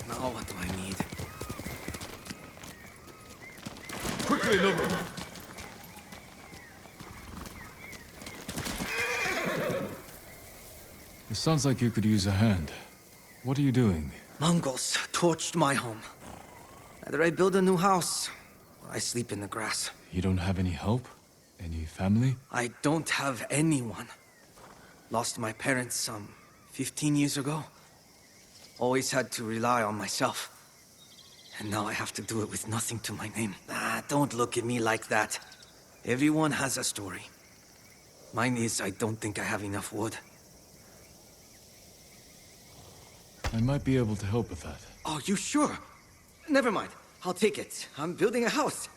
Now what do I need? Quickly, Nobu! It sounds like you could use a hand. What are you doing? Mongols torched my home. Either I build a new house, or I sleep in the grass. You don't have any help? Any family? I don't have anyone. Lost my parents 15 years ago. Always had to rely on myself. And now I have to do it with nothing to my name. Don't look at me like that. Everyone has a story. Mine is I don't think I have enough wood. I might be able to help with that. Oh, you sure? Never mind. I'll take it. I'm building a house.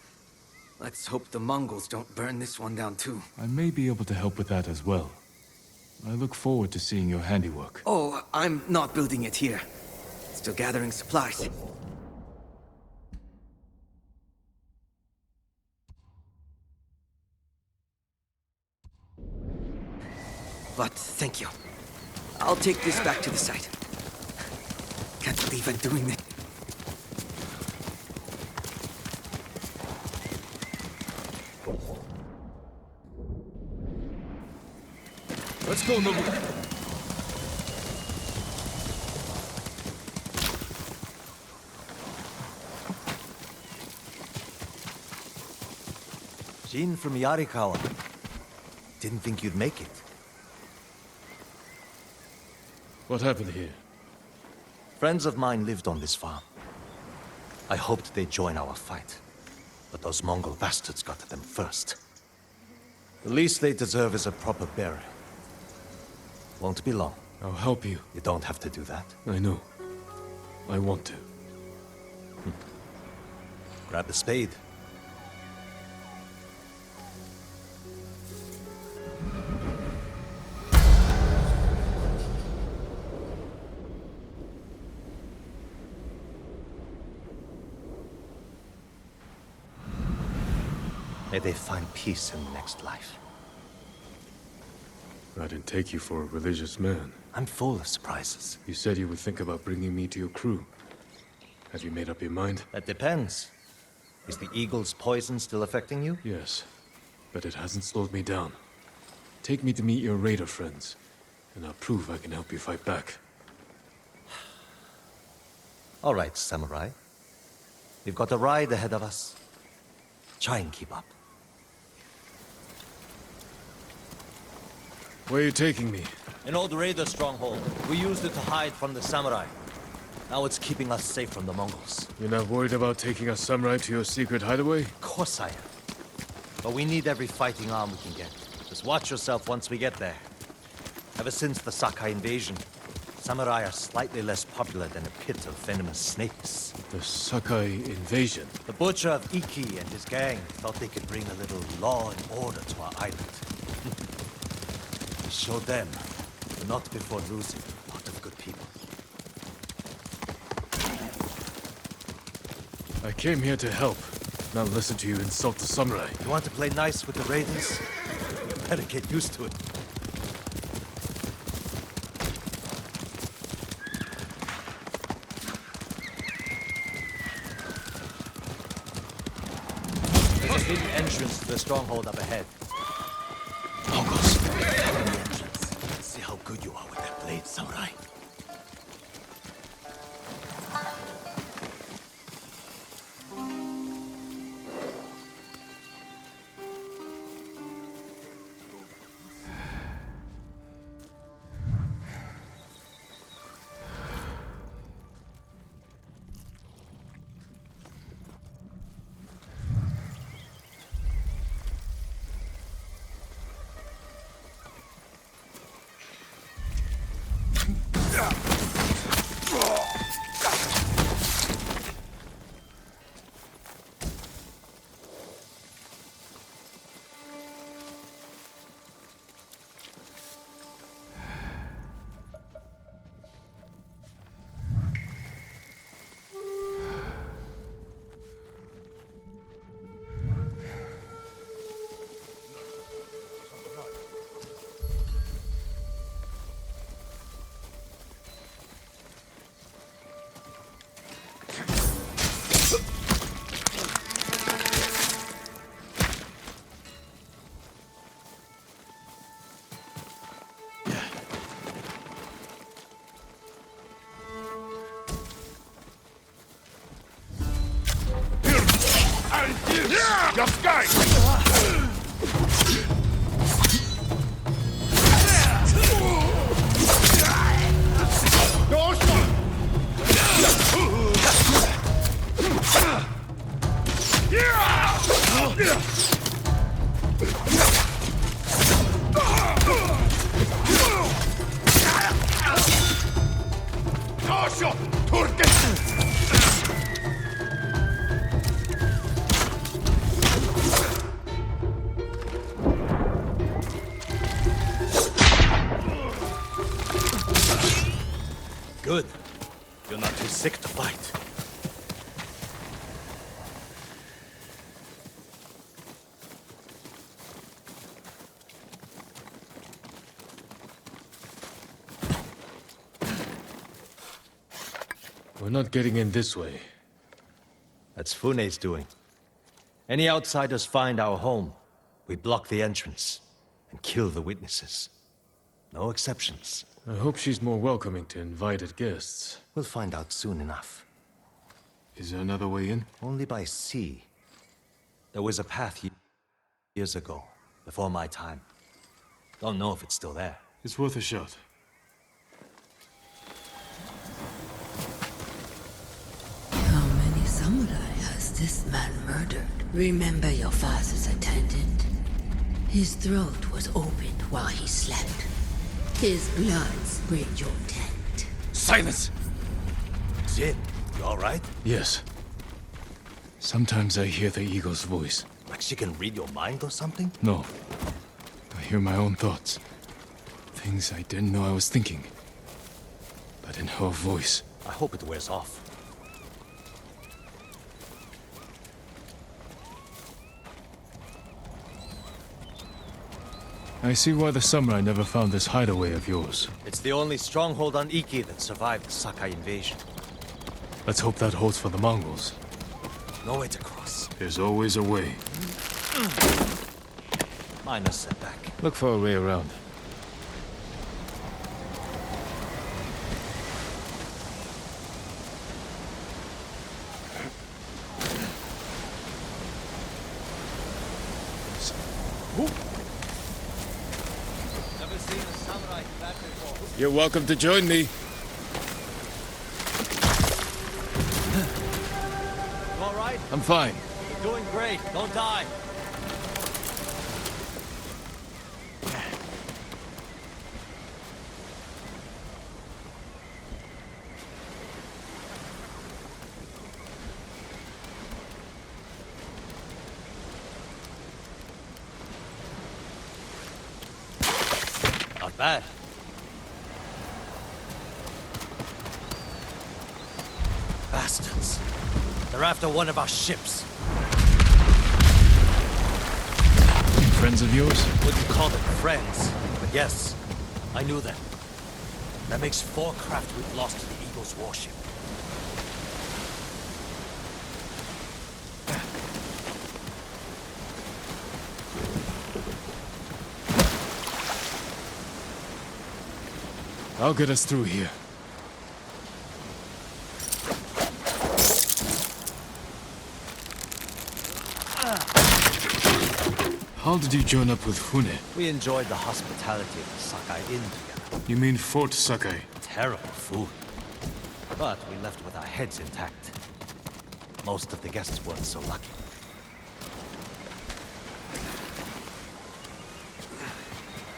Let's hope the Mongols don't burn this one down too. I may be able to help with that as well. I look forward to seeing your handiwork. Oh, I'm not building it here. Still gathering supplies. But thank you. I'll take this back to the site. Can't believe I'm doing this. Let's go, Nobu! Jin from Yarikawa. Didn't think you'd make it. What happened here? Friends of mine lived on this farm. I hoped they'd join our fight. But those Mongol bastards got to them first. The least they deserve is a proper burial. Won't be long. I'll help you. You don't have to do that. I know. I want to. Grab the spade. May they find peace in the next life. I didn't take you for a religious man. I'm full of surprises. You said you would think about bringing me to your crew. Have you made up your mind? That depends. Is the eagle's poison still affecting you? Yes, but it hasn't slowed me down. Take me to meet your raider friends, and I'll prove I can help you fight back. All right, samurai. We've got a ride ahead of us. Try and keep up. Where are you taking me? An old raider stronghold. We used it to hide from the samurai. Now it's keeping us safe from the Mongols. You're not worried about taking a samurai to your secret hideaway? Of course I am. But we need every fighting arm we can get. Just watch yourself once we get there. Ever since the Sakai invasion, samurai are slightly less popular than a pit of venomous snakes. The Sakai invasion? The butcher of Iki and his gang thought they could bring a little law and order to our island. We showed them, but not before losing a lot of good people. I came here to help, not listen to you insult the samurai. You want to play nice with the raiders? Better get used to it. There's a hidden entrance to the stronghold up ahead. Mongols! See how good you are with that blade, samurai. Attention! Turken! Good. You're not too sick to fight. We're not getting in this way. That's Fune's doing. Any outsiders find our home, we block the entrance and kill the witnesses. No exceptions. I hope she's more welcoming to invited guests. We'll find out soon enough. Is there another way in? Only by sea. There was a path years ago, before my time. Don't know if it's still there. It's worth a shot. How many samurai has this man murdered? Remember your father's attendant? His throat was opened while he slept. His blood sprayed your tent. Silence! Jin, you alright? Yes. Sometimes I hear the eagle's voice. Like she can read your mind or something? No. I hear my own thoughts. Things I didn't know I was thinking. But in her voice. I hope it wears off. I see why the samurai never found this hideaway of yours. It's the only stronghold on Iki that survived the Sakai invasion. Let's hope that holds for the Mongols. No way to cross. There's always a way. Minor setback. Look for a way around. Never seen a samurai that before. You're welcome to join me. You alright? I'm fine. You're doing great. Don't die. Not bad. Bastards. They're after one of our ships. Friends of yours? Wouldn't call them friends, but yes, I knew them. That makes 4 craft we've lost to the Eagle's warship. I'll get us through here. How did you join up with Fune? We enjoyed the hospitality of the Sakai Inn together. You mean Fort Sakai? Terrible food. But we left with our heads intact. Most of the guests weren't so lucky.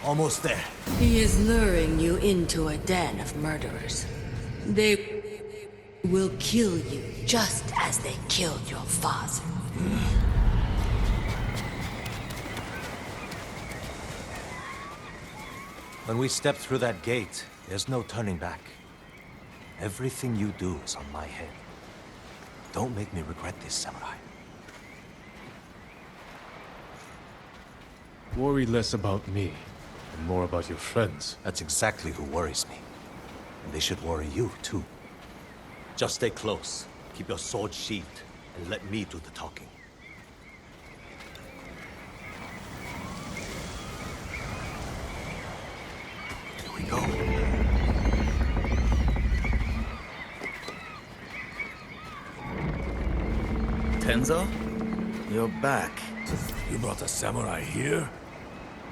Almost there. He is luring you into a den of murderers. They will kill you just as they killed your father. When we step through that gate, there's no turning back. Everything you do is on my head. Don't make me regret this, samurai. Worry less about me, and more about your friends. That's exactly who worries me. And they should worry you, too. Just stay close, keep your sword sheathed, and let me do the talking. Here we go. Tenzo? You're back. You brought a samurai here?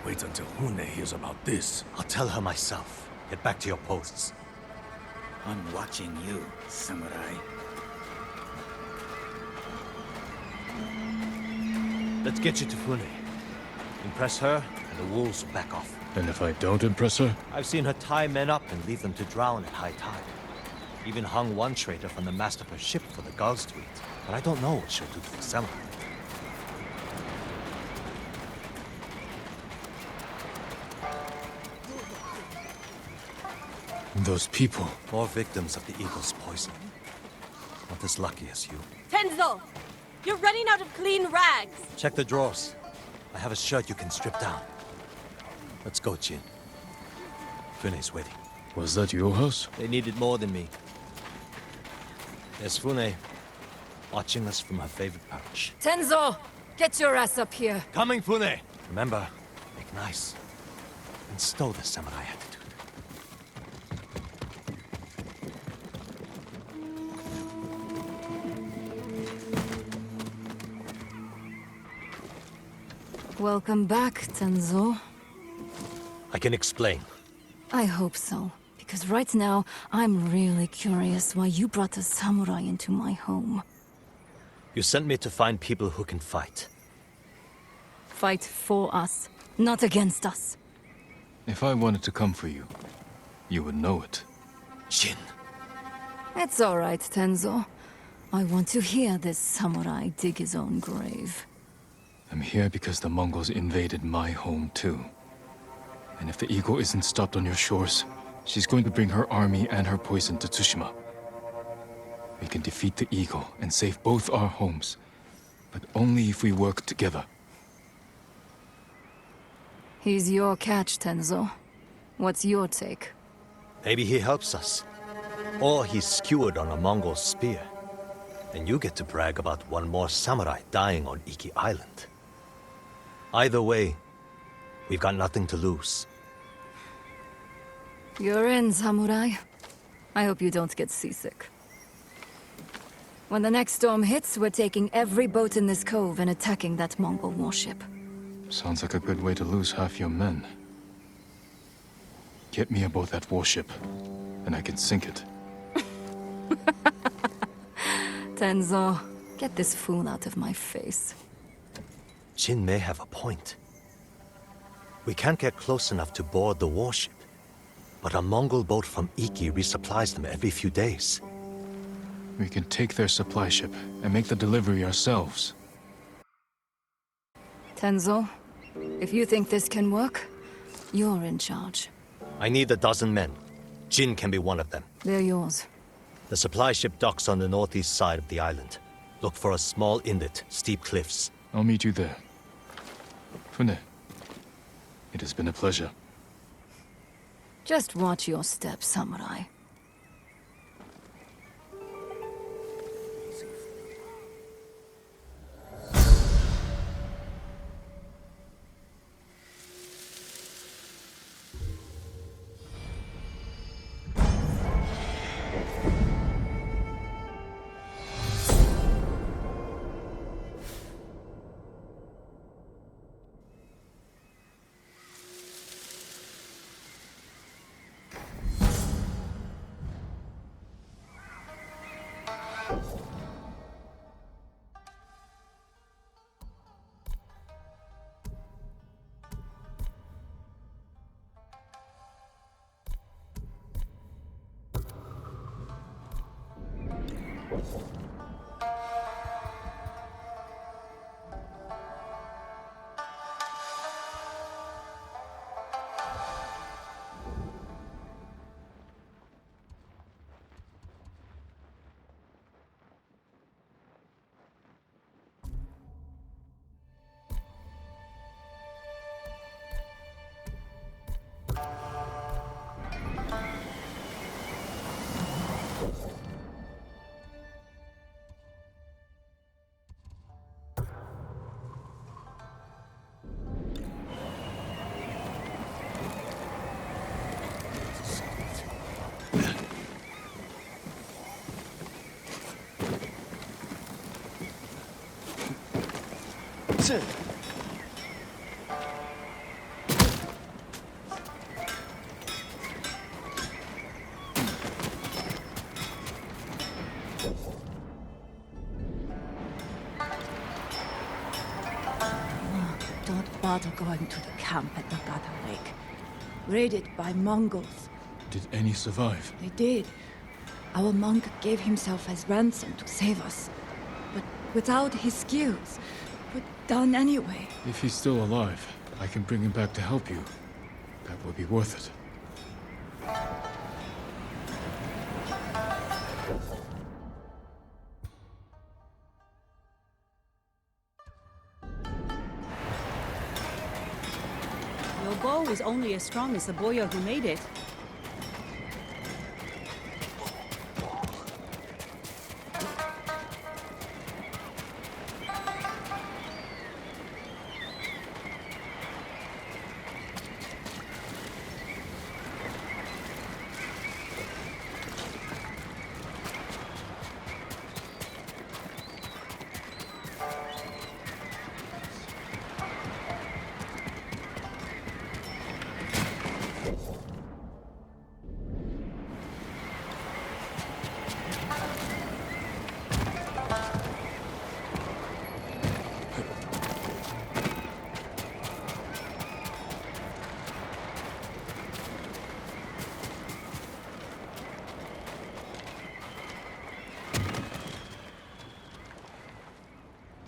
Wait until Hune hears about this. I'll tell her myself. Get back to your posts. I'm watching you, samurai. Let's get you to Fune. Impress her, and the wolves will back off. And if I don't impress her? I've seen her tie men up and leave them to drown at high tide. Even hung one traitor from the mast of her ship for the gulls to eat. But I don't know what she'll do to the samurai. Those people. More victims of the eagle's poison. Not as lucky as you. Tenzo! You're running out of clean rags! Check the drawers. I have a shirt you can strip down. Let's go, Jin. Fune's waiting. Was that your house? They needed more than me. There's Fune, watching us from her favorite perch. Tenzo! Get your ass up here! Coming, Fune! Remember, make nice. And stow the samurai attitude. Welcome back, Tenzo. I can explain. I hope so. Because right now, I'm really curious why you brought a samurai into my home. You sent me to find people who can fight. Fight for us, not against us. If I wanted to come for you, you would know it. Jin. It's all right, Tenzo. I want to hear this samurai dig his own grave. I'm here because the Mongols invaded my home too. And if the eagle isn't stopped on your shores, she's going to bring her army and her poison to Tsushima. We can defeat the eagle and save both our homes, but only if we work together. He's your catch, Tenzo. What's your take? Maybe he helps us. Or he's skewered on a Mongol spear. And you get to brag about one more samurai dying on Iki Island. Either way, we've got nothing to lose. You're in, samurai. I hope you don't get seasick. When the next storm hits, we're taking every boat in this cove and attacking that Mongol warship. Sounds like a good way to lose half your men. Get me aboard that warship, and I can sink it. Tenzo, get this fool out of my face. Jin may have a point. We can't get close enough to board the warship. But a Mongol boat from Iki resupplies them every few days. We can take their supply ship and make the delivery ourselves. Tenzo, if you think this can work, you're in charge. I need a dozen men. Jin can be one of them. They're yours. The supply ship docks on the northeast side of the island. Look for a small inlet, steep cliffs. I'll meet you there. Fune, it has been a pleasure. Just watch your step, samurai. Don't bother going to the camp at Nagata Lake. Raided by Mongols. Did any survive? They did. Our monk gave himself as ransom to save us. But without his skills, we're done anyway. If he's still alive, I can bring him back to help you. That will be worth it. Your bow is only as strong as the boyar who made it.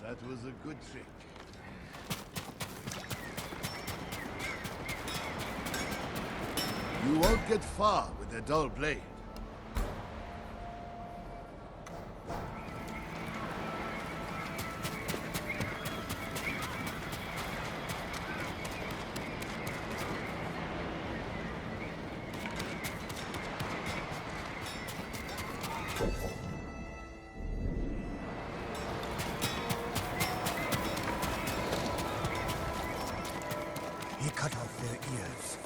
That was a good trick. You won't get far with a dull blade. He cut off their ears,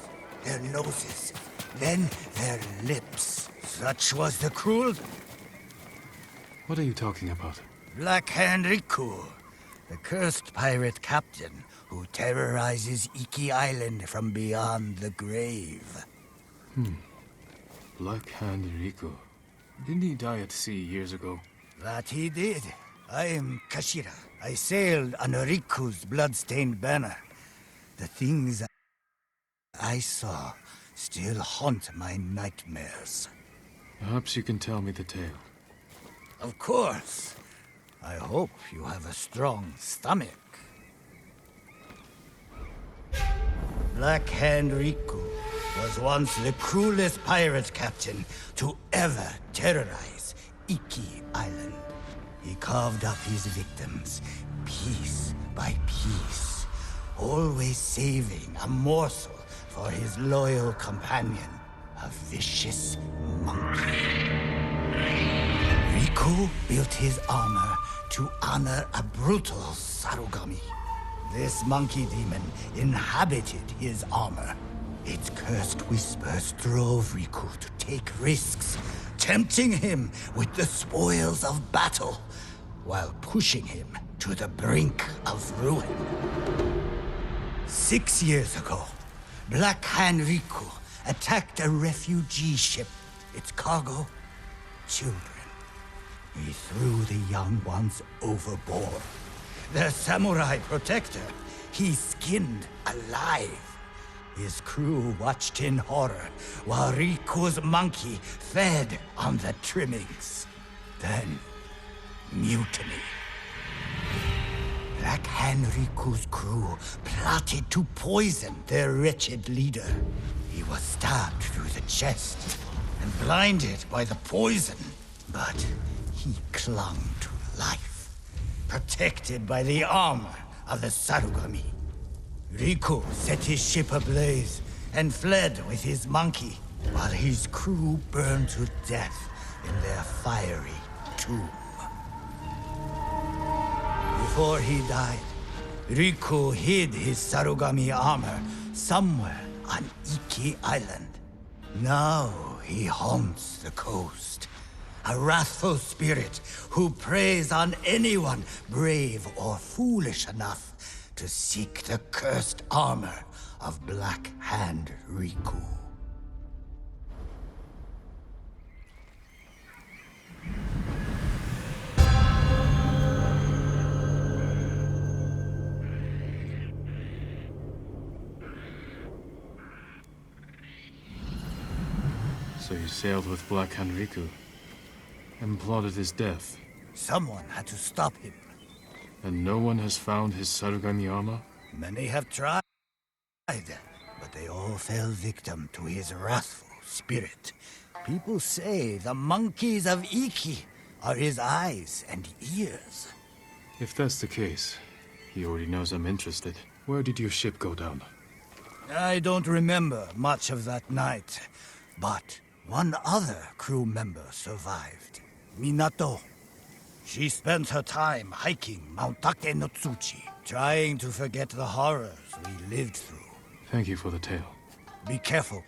their noses, then their lips. Such was the cruelty. What are you talking about? Black Hand Riku, the cursed pirate captain who terrorizes Iki Island from beyond the grave. Black Hand Riku. Didn't he die at sea years ago? That he did. I am Kashira. I sailed under Riku's blood-stained banner. The things I saw still haunt my nightmares. Perhaps you can tell me the tale. Of course. I hope you have a strong stomach. Black Hand Riku was once the cruelest pirate captain to ever terrorize Iki Island. He carved up his victims, piece by piece, always saving a morsel for his loyal companion, a vicious monkey. Riku built his armor to honor a brutal Sarugami. This monkey demon inhabited his armor. Its cursed whispers drove Riku to take risks, tempting him with the spoils of battle, while pushing him to the brink of ruin. 6 years ago, Black Hand Riku attacked a refugee ship. Its cargo, children. He threw the young ones overboard. Their samurai protector, he skinned alive. His crew watched in horror while Riku's monkey fed on the trimmings. Then, mutiny. Black Hand Riku's crew plotted to poison their wretched leader. He was stabbed through the chest and blinded by the poison. But he clung to life, protected by the armor of the Sarugami. Riku set his ship ablaze and fled with his monkey, while his crew burned to death in their fiery tomb. Before he died, Riku hid his Sarugami armor somewhere on Iki Island. Now he haunts the coast, a wrathful spirit who preys on anyone brave or foolish enough to seek the cursed armor of Black Hand Riku. So you sailed with Black Hand Riku. And plotted his death. Someone had to stop him. And no one has found his Sarugami armor? Many have tried, but they all fell victim to his wrathful spirit. People say the monkeys of Iki are his eyes and ears. If that's the case, he already knows I'm interested. Where did your ship go down? I don't remember much of that night, but one other crew member survived. Minato. She spent her time hiking Mount Take no Tsuchi, trying to forget the horrors we lived through. Thank you for the tale. Be careful.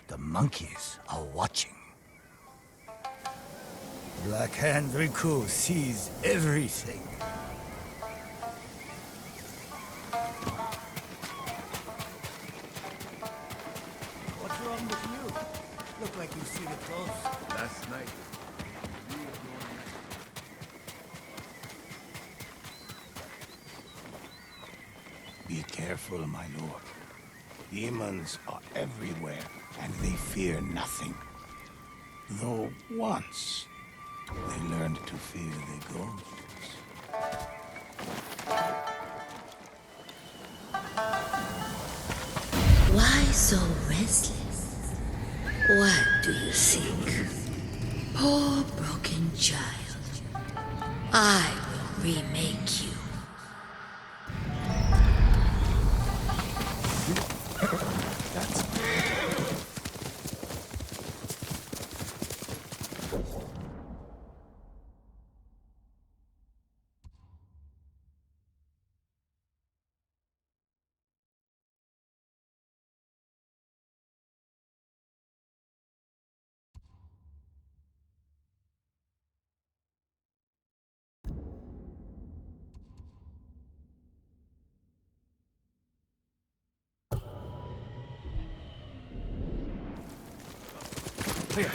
The monkeys are watching. Black Hand Riku sees everything. What's wrong with you? Look like you've seen it close. Last night. Be careful, my lord. Demons are everywhere, and they fear nothing. Though once, they learned to fear the ghosts. Why so restless? What do you seek? Poor broken child. I will remake you. Clear.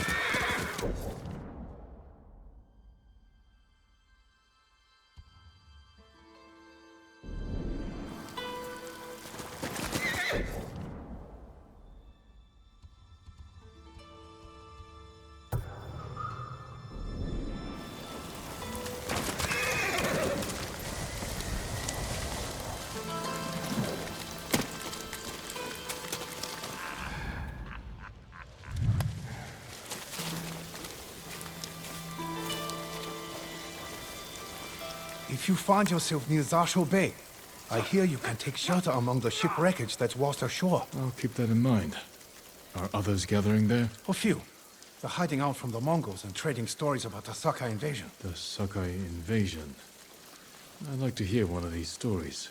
If you find yourself near Zasho Bay, I hear you can take shelter among the ship wreckage that's washed ashore. I'll keep that in mind. Are others gathering there? A few. They're hiding out from the Mongols and trading stories about the Sakai invasion. The Sakai invasion. I'd like to hear one of these stories.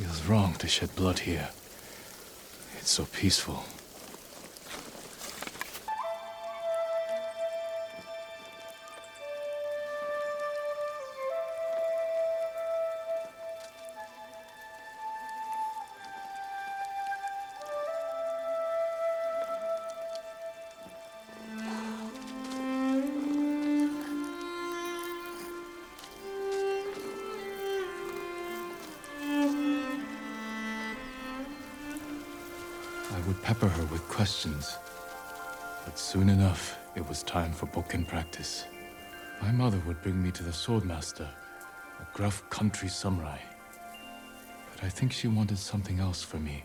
Feels wrong to shed blood here. It's so peaceful. I would pepper her with questions, but soon enough, it was time for Bokken practice. My mother would bring me to the swordmaster, a gruff country samurai. But I think she wanted something else for me.